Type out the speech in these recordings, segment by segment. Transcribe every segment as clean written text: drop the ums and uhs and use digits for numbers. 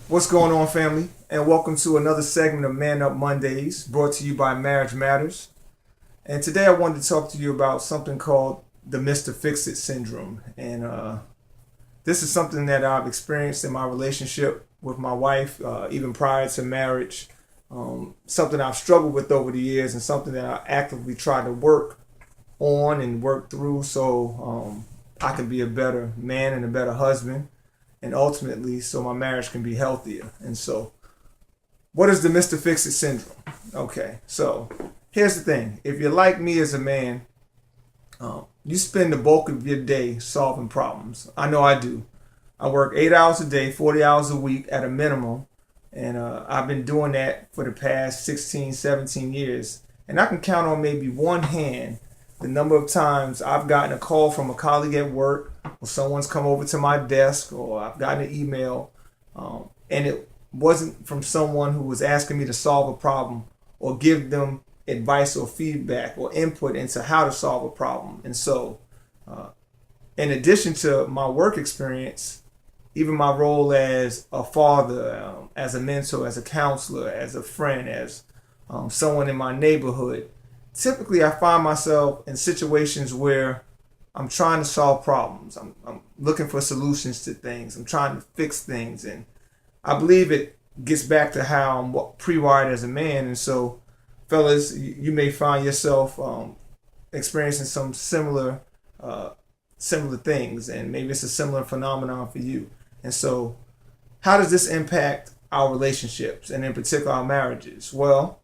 What's going on, family? And welcome to another segment of Man Up Mondays, brought to you by Marriage Matters. And today I wanted to talk to you about something called the Mr. Fix-It syndrome. And this is something that I've experienced in my relationship with my wife, even prior to marriage. Something I've struggled with over the years, and something that I actively try to work on and work through so I can be a better man and a better husband, and ultimately so my marriage can be healthier. And so, what is the Mr. Fix-It syndrome? Okay, so here's the thing. If you're like me as a man, you spend the bulk of your day solving problems. I know I do. I work 8 hours a day, 40 hours a week at a minimum. And I've been doing that for the past 16, 17 years. And I can count on maybe one hand the number of times I've gotten a call from a colleague at work, or someone's come over to my desk, or I've gotten an email, and it wasn't from someone who was asking me to solve a problem or give them advice or feedback or input into how to solve a problem. And so, in addition to my work experience, even my role as a father, as a mentor, as a counselor, as a friend, as someone in my neighborhood, typically I find myself in situations where I'm trying to solve problems. I'm looking for solutions to things. I'm trying to fix things. And I believe it gets back to how I'm pre-wired as a man. And so, fellas, you may find yourself experiencing some similar things, and maybe it's a similar phenomenon for you. And so, how does this impact our relationships, and in particular our marriages? Well,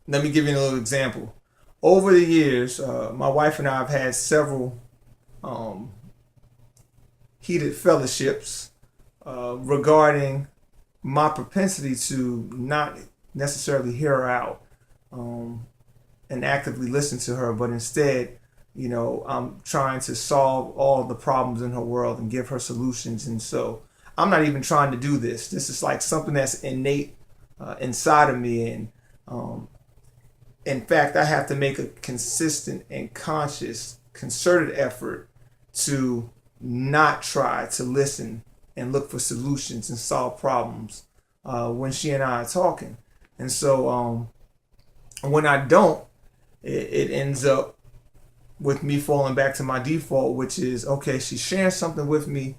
let me give you a little example. Over the years, my wife and I have had several heated fellowships regarding my propensity to not necessarily hear her out and actively listen to her, but instead, I'm trying to solve all the problems in her world and give her solutions. And so I'm not even trying to do this. This is like something that's innate inside of me. And in fact, I have to make a consistent and conscious, concerted effort to not try to listen and look for solutions and solve problems when she and I are talking. And so when I don't, it ends up with me falling back to my default, which is, okay, she's sharing something with me.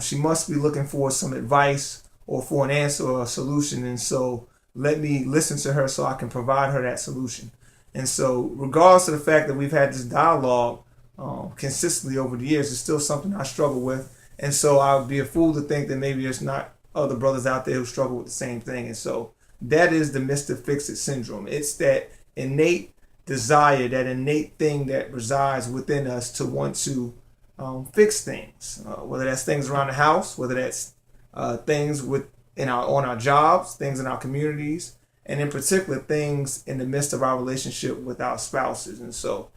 She must be looking for some advice or for an answer or a solution. And so let me listen to her so I can provide her that solution. And so regardless of the fact that we've had this dialogue consistently over the years, it's still something I struggle with. And so I would be a fool to think that maybe there's not other brothers out there who struggle with the same thing. And so that is the Mr. Fix-It syndrome. It's that innate desire, that innate thing that resides within us to want to fix things, whether that's things around the house, whether that's things on our jobs, things in our communities, and in particular things in the midst of our relationship with our spouses. And so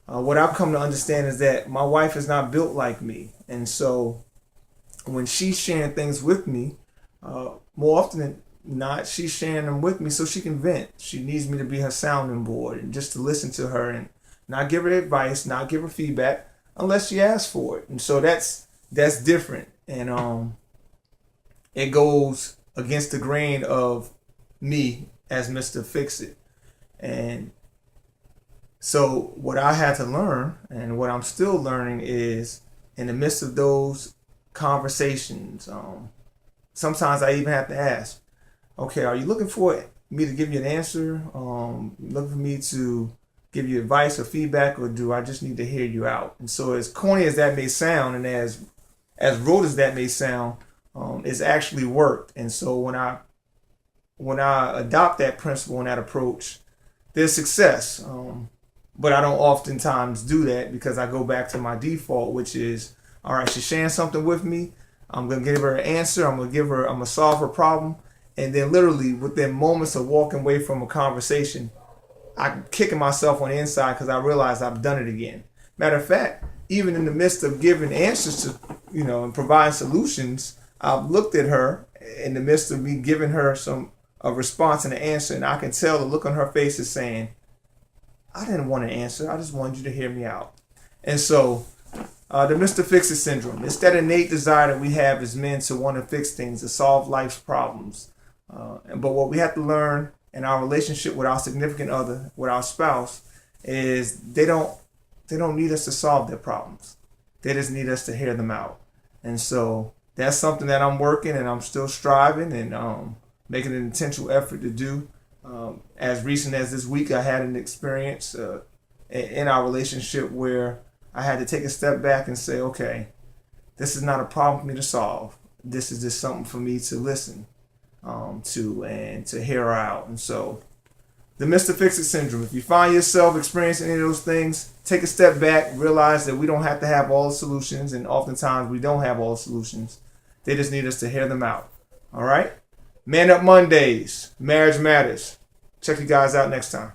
what I've come to understand is that my wife is not built like me. And so when she's sharing things with me, more often than not, she's sharing them with me so she can vent. She needs me to be her sounding board and just to listen to her and not give her advice, not give her feedback unless she asks for it. And so that's different. And it goes against the grain of me as Mr. Fix-It. And so what I had to learn, and what I'm still learning, is in the midst of those conversations, sometimes I even have to ask, okay, are you looking for me to give you an answer? Looking for me to give you advice or feedback, or do I just need to hear you out? And so as corny as that may sound, and as rote as that may sound, it's actually worked. And so when I adopt that principle and that approach, there's success. But I don't oftentimes do that because I go back to my default, which is, all right, she's sharing something with me. I'm going to give her an answer. I'm going to solve her problem. And then literally within moments of walking away from a conversation, I'm kicking myself on the inside because I realize I've done it again. Matter of fact, even in the midst of giving answers to, and providing solutions, I've looked at her in the midst of me giving her a response and an answer, and I can tell the look on her face is saying, I didn't want an answer. I just wanted you to hear me out. And so The Mr. Fix-It syndrome. It's that innate desire that we have as men to want to fix things, to solve life's problems. But what we have to learn in our relationship with our significant other, with our spouse, is they don't need us to solve their problems. They just need us to hear them out. And so that's something that I'm working and I'm still striving and making an intentional effort to do. As recent as this week, I had an experience in our relationship where I had to take a step back and say, okay, this is not a problem for me to solve. This is just something for me to listen to and to hear out. And so the Mr. Fix-It syndrome, if you find yourself experiencing any of those things, take a step back, realize that we don't have to have all the solutions, and oftentimes we don't have all the solutions. They just need us to hear them out. All right? Man Up Mondays, Marriage Matters. Check you guys out next time.